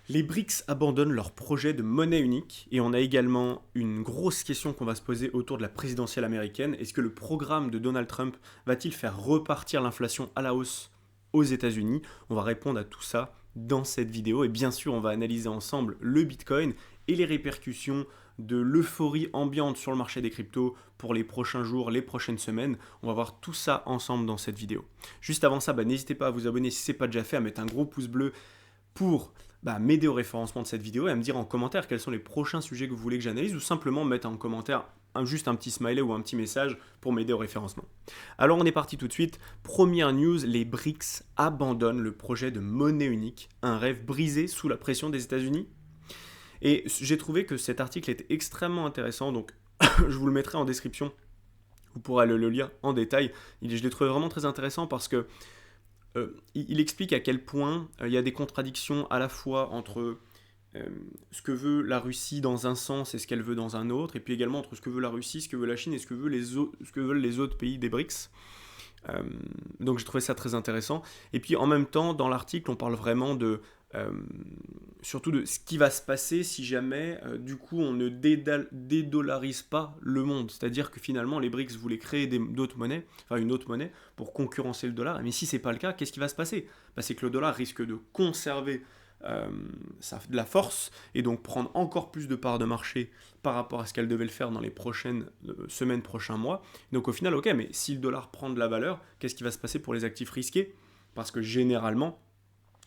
Les BRICS abandonnent leur projet de monnaie unique et on a également une grosse question qu'on va se poser autour de la présidentielle américaine. Est-ce que le programme de Donald Trump va-t-il faire repartir l'inflation à la hausse aux États-Unis? On va répondre à tout ça dans cette vidéo et bien sûr on va analyser ensemble le Bitcoin et les répercussions de l'euphorie ambiante sur le marché des cryptos pour les prochains jours, les prochaines semaines. On va voir tout ça ensemble dans cette vidéo. Juste avant ça, n'hésitez pas à vous abonner si ce n'est pas déjà fait, à mettre un gros pouce bleu pour m'aider au référencement de cette vidéo et à me dire en commentaire quels sont les prochains sujets que vous voulez que j'analyse ou simplement mettre en commentaire juste un petit smiley ou un petit message pour m'aider au référencement. Alors on est parti tout de suite. Première news, les BRICS abandonnent le projet de monnaie unique, un rêve brisé sous la pression des États-Unis. Et j'ai trouvé que cet article était extrêmement intéressant, donc je vous le mettrai en description. Vous pourrez le lire en détail. Je l'ai trouvé vraiment très intéressant parce que il explique à quel point il y a des contradictions à la fois entre ce que veut la Russie dans un sens et ce qu'elle veut dans un autre, et puis également entre ce que veut la Russie, ce que veut la Chine et ce que veulent les autres pays des BRICS. Euh, donc j'ai trouvé ça très intéressant. Et puis en même temps, dans l'article, on parle vraiment euh, surtout de ce qui va se passer si jamais, du coup, on ne dédollarise pas le monde. C'est-à-dire que finalement, les BRICS voulaient créer d'autres monnaies, enfin une autre monnaie, pour concurrencer le dollar. Mais si c'est pas le cas, qu'est-ce qui va se passer? C'est que le dollar risque de conserver de la force et donc prendre encore plus de parts de marché par rapport à ce qu'elle devait le faire dans les prochaines semaines, prochains mois. Donc au final, ok, mais si le dollar prend de la valeur, qu'est-ce qui va se passer pour les actifs risqués? Parce que généralement,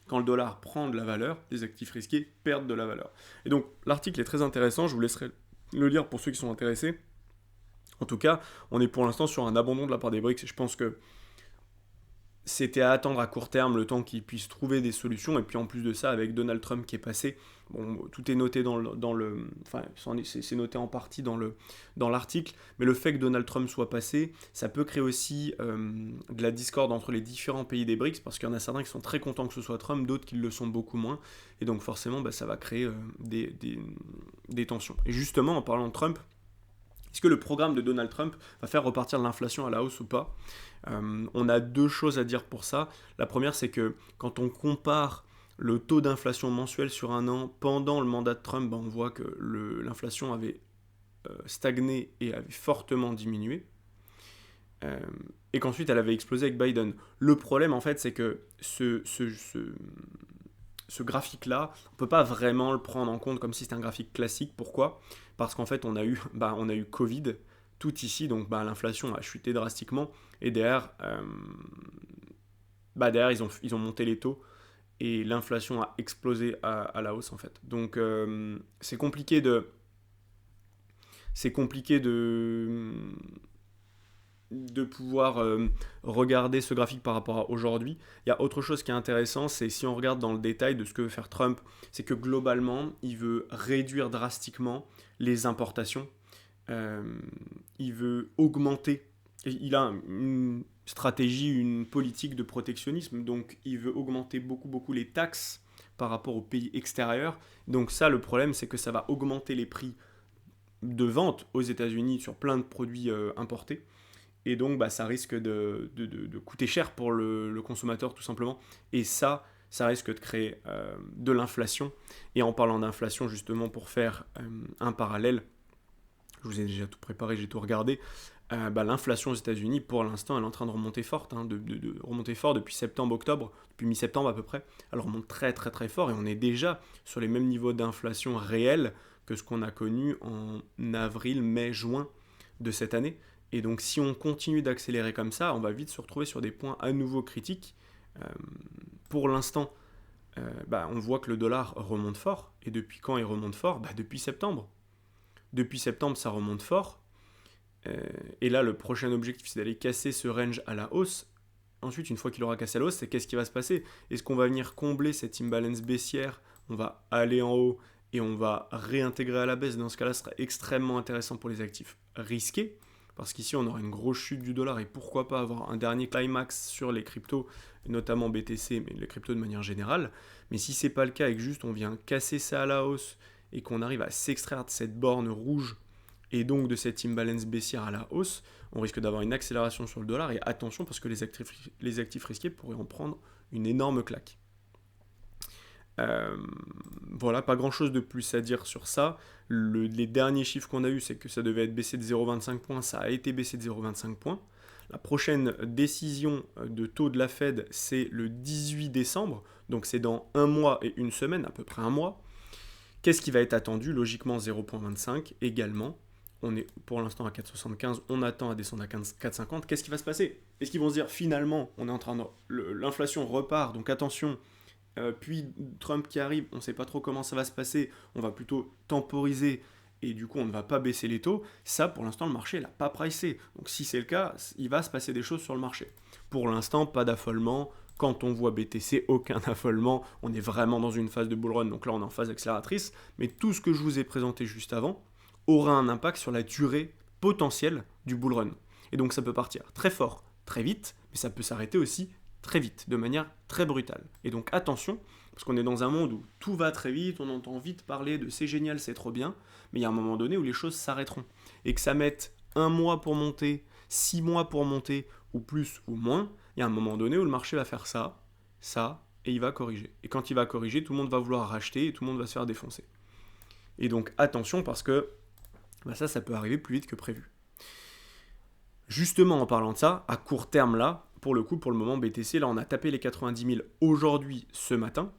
quand le dollar prend de la valeur, les actifs risqués perdent de la valeur. Et donc l'article est très intéressant, je vous laisserai le lire pour ceux qui sont intéressés. En tout cas, on est pour l'instant sur un abandon de la part des BRICS et je pense que c'était à attendre à court terme le temps qu'ils puissent trouver des solutions. Et puis en plus de ça, avec Donald Trump qui est passé, bon, tout est noté enfin, c'est noté en partie dans l'article, mais le fait que Donald Trump soit passé, ça peut créer aussi de la discorde entre les différents pays des BRICS, parce qu'il y en a certains qui sont très contents que ce soit Trump, d'autres qui le sont beaucoup moins. Et donc forcément, ça va créer des tensions. Et justement, en parlant de Trump, est-ce que le programme de Donald Trump va faire repartir l'inflation à la hausse ou pas? On a deux choses à dire pour ça. La première, c'est que quand on compare le taux d'inflation mensuel sur un an pendant le mandat de Trump, on voit que l'inflation avait stagné et avait fortement diminué. Et qu'ensuite elle avait explosé avec Biden. Le problème, en fait, c'est que ce graphique-là, on ne peut pas vraiment le prendre en compte comme si c'était un graphique classique. Pourquoi? Parce qu'en fait, on a eu Covid tout ici, donc l'inflation a chuté drastiquement. Et derrière ils ont monté les taux et l'inflation a explosé à la hausse en fait. Donc c'est compliqué de pouvoir regarder ce graphique par rapport à aujourd'hui. Il y a autre chose qui est intéressant, c'est si on regarde dans le détail de ce que veut faire Trump, c'est que globalement, il veut réduire drastiquement les importations. Euh, il veut augmenter. Il a une stratégie, une politique de protectionnisme, donc il veut augmenter beaucoup, beaucoup les taxes par rapport aux pays extérieurs. Donc ça, le problème, c'est que ça va augmenter les prix de vente aux États-Unis sur plein de produits importés. Et donc, ça risque de coûter cher pour le consommateur, tout simplement. Et ça risque de créer de l'inflation. Et en parlant d'inflation, justement, pour faire un parallèle, je vous ai déjà tout préparé, j'ai tout regardé. L'inflation aux États-Unis, pour l'instant, elle est en train de remonter forte, de remonter fort depuis septembre-octobre, depuis mi-septembre à peu près. Elle remonte très très très fort et on est déjà sur les mêmes niveaux d'inflation réelle que ce qu'on a connu en avril, mai, juin de cette année. Et donc si on continue d'accélérer comme ça, on va vite se retrouver sur des points à nouveau critiques. Euh, pour l'instant, on voit que le dollar remonte fort. Et depuis quand il remonte fort? Depuis septembre. Depuis septembre, ça remonte fort. Et là, le prochain objectif, c'est d'aller casser ce range à la hausse. Ensuite, une fois qu'il aura cassé la hausse, c'est qu'est-ce qui va se passer? Est-ce qu'on va venir combler cette imbalance baissière? On va aller en haut et on va réintégrer à la baisse. Dans ce cas-là, ce sera extrêmement intéressant pour les actifs risqués. Parce qu'ici, on aura une grosse chute du dollar et pourquoi pas avoir un dernier climax sur les cryptos, notamment BTC, mais les cryptos de manière générale. Mais si c'est pas le cas et que juste on vient casser ça à la hausse et qu'on arrive à s'extraire de cette borne rouge et donc de cette imbalance baissière à la hausse, on risque d'avoir une accélération sur le dollar. Et attention parce que les actifs risqués pourraient en prendre une énorme claque. Euh, voilà, pas grand-chose de plus à dire sur ça. Les derniers chiffres qu'on a eus, c'est que ça devait être baissé de 0,25 points, ça a été baissé de 0,25 points. La prochaine décision de taux de la Fed, c'est le 18 décembre, donc c'est dans un mois et une semaine, à peu près un mois. Qu'est-ce qui va être attendu? Logiquement 0,25 également. On est pour l'instant à 4,75, on attend à descendre à 4,50. Qu'est-ce qui va se passer? Est-ce qu'ils vont se dire finalement, on est en train de, l'inflation repart, donc attention, puis Trump qui arrive, on ne sait pas trop comment ça va se passer, on va plutôt temporiser et du coup on ne va pas baisser les taux. Ça, pour l'instant, le marché l'a pas pricé. Donc si c'est le cas, il va se passer des choses sur le marché. Pour l'instant, pas d'affolement. Quand on voit BTC, aucun affolement. On est vraiment dans une phase de bull run, donc là on est en phase accélératrice. Mais tout ce que je vous ai présenté juste avant aura un impact sur la durée potentielle du bull run. Et donc ça peut partir très fort, très vite, mais ça peut s'arrêter aussi très vite, de manière très brutale. Et donc attention, parce qu'on est dans un monde où tout va très vite, on entend vite parler de c'est génial, c'est trop bien, mais il y a un moment donné où les choses s'arrêteront. Et que ça mette un mois pour monter, 6 mois pour monter, ou plus ou moins, il y a un moment donné où le marché va faire ça, ça, et il va corriger. Et quand il va corriger, tout le monde va vouloir racheter et tout le monde va se faire défoncer. Et donc attention parce que ça peut arriver plus vite que prévu. Justement en parlant de ça, à court terme là, pour le coup, pour le moment BTC, là on a tapé les 90 000 aujourd'hui, ce matin,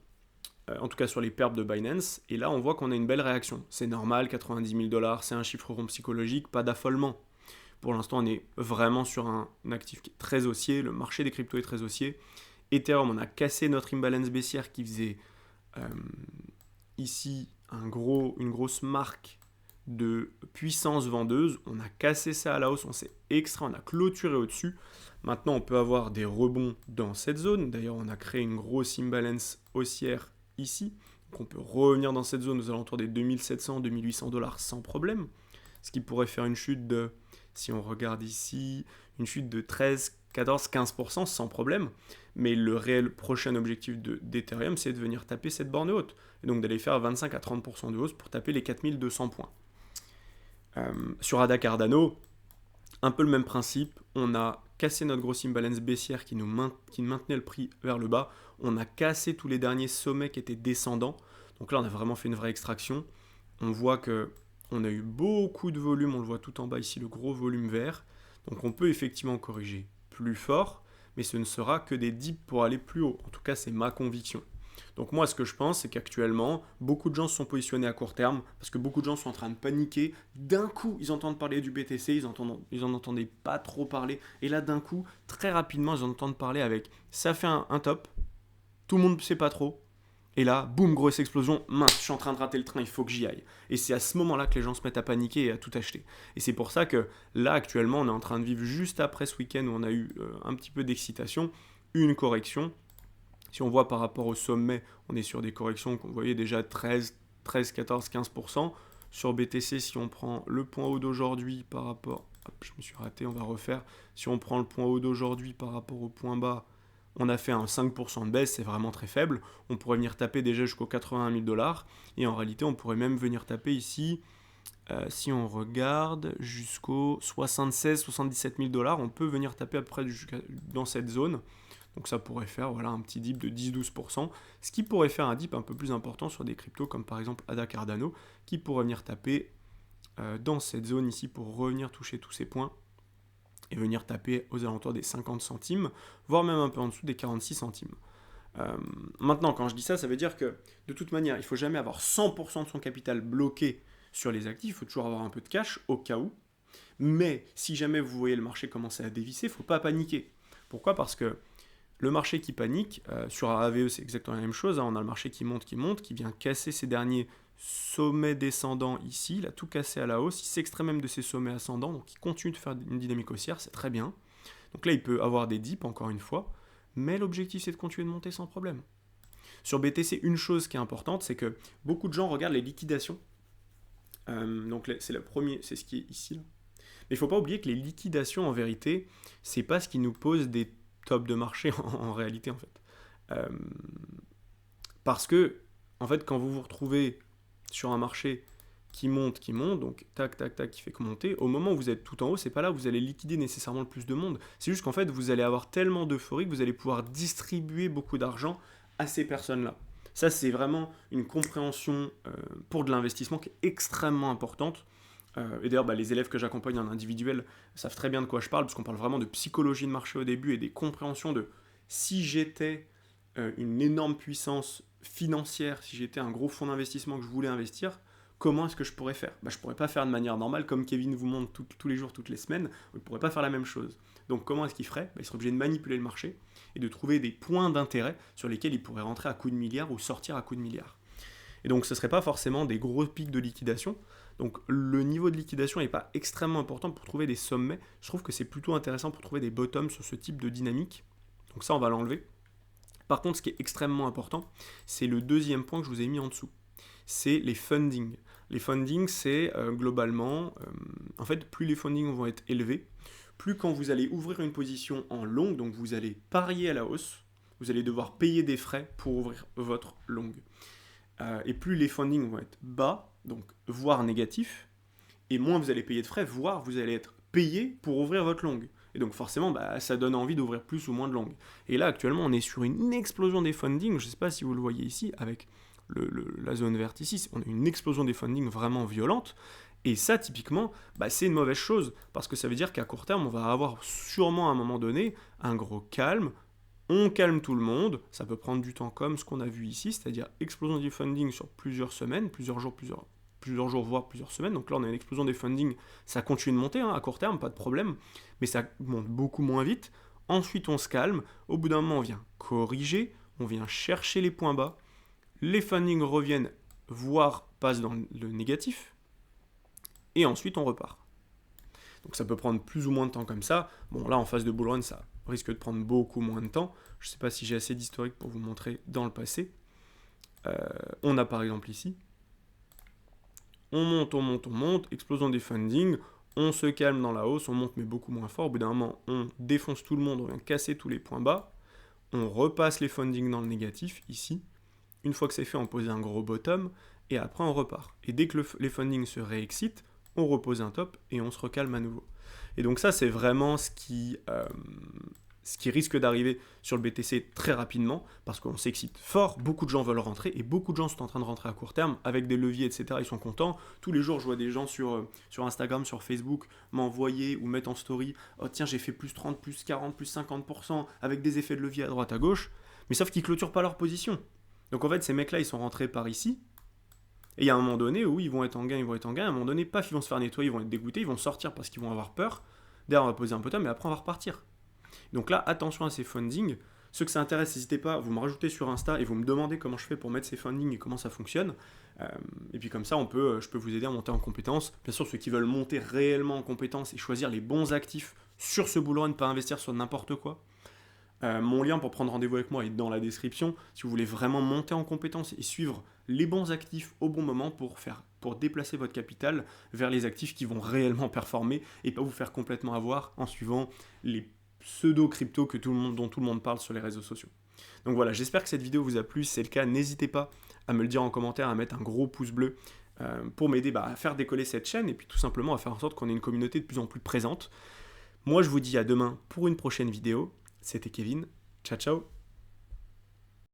en tout cas sur les perps de Binance, et là on voit qu'on a une belle réaction. C'est normal, 90 000 dollars, c'est un chiffre rond psychologique, pas d'affolement. Pour l'instant, on est vraiment sur un actif qui est très haussier, le marché des cryptos est très haussier. Ethereum, on a cassé notre imbalance baissière qui faisait euh, ici une grosse marque de puissance vendeuse. On a cassé ça à la hausse, on s'est extrait, on a clôturé au-dessus. Maintenant, on peut avoir des rebonds dans cette zone. D'ailleurs, on a créé une grosse imbalance haussière ici. Donc, on peut revenir dans cette zone aux alentours des 2700-2800 dollars sans problème. Ce qui pourrait faire une chute de, si on regarde ici, une chute de 13, 14, 15% sans problème. Mais le réel prochain objectif d'Ethereum, c'est de venir taper cette borne haute. Et donc d'aller faire 25 à 30% de hausse pour taper les 4200 points. Sur ADA Cardano, un peu le même principe. On a cassé notre grosse imbalance baissière qui maintenait le prix vers le bas. On a cassé tous les derniers sommets qui étaient descendants. Donc là, on a vraiment fait une vraie extraction. On voit que on a eu beaucoup de volume, on le voit tout en bas ici, le gros volume vert. Donc on peut effectivement corriger plus fort, mais ce ne sera que des dips pour aller plus haut. En tout cas, c'est ma conviction. Donc moi, ce que je pense, c'est qu'actuellement, beaucoup de gens se sont positionnés à court terme, parce que beaucoup de gens sont en train de paniquer. D'un coup, ils entendent parler du BTC, ils en entendaient pas trop parler. Et là, d'un coup, très rapidement, ils en entendent parler avec ça fait un top, tout le monde ne sait pas trop. Et là, boum, grosse explosion, mince, je suis en train de rater le train, il faut que j'y aille. Et c'est à ce moment-là que les gens se mettent à paniquer et à tout acheter. Et c'est pour ça que là, actuellement, on est en train de vivre juste après ce week-end où on a eu un petit peu d'excitation, une correction. Si on voit par rapport au sommet, on est sur des corrections qu'on voyait déjà 13, 14, 15%. Sur BTC, si on prend le point haut d'aujourd'hui par rapport... Hop, je me suis raté, on va refaire. Si on prend le point haut d'aujourd'hui par rapport au point bas, on a fait un 5% de baisse, c'est vraiment très faible. On pourrait venir taper déjà jusqu'aux 81 000 dollars. Et en réalité, on pourrait même venir taper ici, si on regarde, jusqu'aux 76, 77 000 dollars. On peut venir taper à peu près dans cette zone. Donc ça pourrait faire voilà, un petit dip de 10-12%, ce qui pourrait faire un dip un peu plus important sur des cryptos comme par exemple ADA Cardano, qui pourrait venir taper dans cette zone ici pour revenir toucher tous ces points et venir taper aux alentours des 50 centimes, voire même un peu en dessous des 46 centimes. Maintenant, quand je dis ça, ça veut dire que de toute manière, il ne faut jamais avoir 100% de son capital bloqué sur les actifs, il faut toujours avoir un peu de cash au cas où. Mais si jamais vous voyez le marché commencer à dévisser, il ne faut pas paniquer. Pourquoi? Parce que le marché qui panique, sur AVE c'est exactement la même chose, hein, on a le marché qui monte, qui vient casser ces derniers sommets descendants ici, il a tout cassé à la hausse, il s'extrait même de ces sommets ascendants, donc il continue de faire une dynamique haussière, c'est très bien. Donc là il peut avoir des dips encore une fois, mais l'objectif c'est de continuer de monter sans problème. Sur BTC, une chose qui est importante, c'est que beaucoup de gens regardent les liquidations. Donc c'est le premier, c'est ce qui est ici. Là. Mais il ne faut pas oublier que les liquidations en vérité, c'est pas ce qui nous pose des top de marché en réalité en fait. Parce que en fait quand vous vous retrouvez sur un marché qui monte, donc tac tac tac qui fait que monter, au moment où vous êtes tout en haut, c'est pas là où vous allez liquider nécessairement le plus de monde. C'est juste qu'en fait vous allez avoir tellement d'euphorie que vous allez pouvoir distribuer beaucoup d'argent à ces personnes-là. Ça, c'est vraiment une compréhension pour de l'investissement qui est extrêmement importante. Et d'ailleurs, les élèves que j'accompagne en individuel savent très bien de quoi je parle, parce qu'on parle vraiment de psychologie de marché au début et des compréhensions de si j'étais une énorme puissance financière, si j'étais un gros fonds d'investissement que je voulais investir, comment est-ce que je pourrais faire? Je ne pourrais pas faire de manière normale, comme Kevin vous montre tous les jours, toutes les semaines, il ne pourrait pas faire la même chose. Donc comment est-ce qu'il ferait? Il serait obligé de manipuler le marché et de trouver des points d'intérêt sur lesquels il pourrait rentrer à coups de milliards ou sortir à coups de milliards. Et donc ce ne serait pas forcément des gros pics de liquidation. Donc le niveau de liquidation n'est pas extrêmement important pour trouver des sommets. Je trouve que c'est plutôt intéressant pour trouver des bottoms sur ce type de dynamique. Donc ça, on va l'enlever. Par contre, ce qui est extrêmement important, c'est le deuxième point que je vous ai mis en dessous. C'est les fundings. Les fundings, c'est globalement, en fait, plus les fundings vont être élevés, plus quand vous allez ouvrir une position en long, donc vous allez parier à la hausse, vous allez devoir payer des frais pour ouvrir votre long. Et plus les fundings vont être bas, donc voire négatifs, et moins vous allez payer de frais, voire vous allez être payé pour ouvrir votre long. Et donc forcément, ça donne envie d'ouvrir plus ou moins de longues. Et là, actuellement, on est sur une explosion des fundings. Je ne sais pas si vous le voyez ici, avec la zone verte ici. On a une explosion des fundings vraiment violente. Et ça, typiquement, c'est une mauvaise chose. Parce que ça veut dire qu'à court terme, on va avoir sûrement à un moment donné un gros calme. On calme tout le monde. Ça peut prendre du temps comme ce qu'on a vu ici, c'est-à-dire explosion des fundings sur plusieurs semaines, plusieurs jours, voire plusieurs semaines. Donc là, on a une explosion des fundings. Ça continue de monter à court terme, pas de problème. Mais ça monte beaucoup moins vite. Ensuite, on se calme. Au bout d'un moment, on vient corriger. On vient chercher les points bas. Les fundings reviennent, voire passent dans le négatif. Et ensuite, on repart. Donc ça peut prendre plus ou moins de temps comme ça. Bon, là, en phase de bull run, ça risque de prendre beaucoup moins de temps. Je ne sais pas si j'ai assez d'historique pour vous montrer dans le passé. On a par exemple ici. On monte, explosion des fundings, on se calme dans la hausse, on monte mais beaucoup moins fort. Au bout d'un moment, on défonce tout le monde, on vient casser tous les points bas. On repasse les fundings dans le négatif, ici. Une fois que c'est fait, on pose un gros bottom, et après on repart. Et dès que les fundings se réexcitent, on repose un top, et on se recalme à nouveau. Et donc ça, c'est vraiment ce qui risque d'arriver sur le BTC très rapidement, parce qu'on s'excite fort, beaucoup de gens veulent rentrer, et beaucoup de gens sont en train de rentrer à court terme, avec des leviers, etc. Ils sont contents. Tous les jours, je vois des gens sur Instagram, sur Facebook, m'envoyer ou mettre en story « Oh tiens, j'ai fait plus 30, plus 40, plus 50%, avec des effets de levier à droite, à gauche. » Mais sauf qu'ils ne clôturent pas leur position. Donc en fait, ces mecs-là, ils sont rentrés par ici, et il y a un moment donné où ils vont être en gain, à un moment donné, paf, ils vont se faire nettoyer, ils vont être dégoûtés, ils vont sortir parce qu'ils vont avoir peur. Derrière, on va poser un bottom, mais après, on va repartir. Donc là, attention à ces fundings. Ceux que ça intéresse, n'hésitez pas, vous me rajoutez sur Insta et vous me demandez comment je fais pour mettre ces fundings et comment ça fonctionne. Et puis comme ça, je peux vous aider à monter en compétences. Bien sûr, ceux qui veulent monter réellement en compétences et choisir les bons actifs sur ce bull run, pas investir sur n'importe quoi. Mon lien pour prendre rendez-vous avec moi est dans la description. Si vous voulez vraiment monter en compétences et suivre les bons actifs au bon moment pour déplacer votre capital vers les actifs qui vont réellement performer et pas vous faire complètement avoir en suivant les pseudo-crypto dont tout le monde parle sur les réseaux sociaux. Donc voilà, j'espère que cette vidéo vous a plu. Si c'est le cas, n'hésitez pas à me le dire en commentaire, à mettre un gros pouce bleu pour m'aider à faire décoller cette chaîne et puis tout simplement à faire en sorte qu'on ait une communauté de plus en plus présente. Moi, je vous dis à demain pour une prochaine vidéo. C'était Kevin. Ciao, ciao.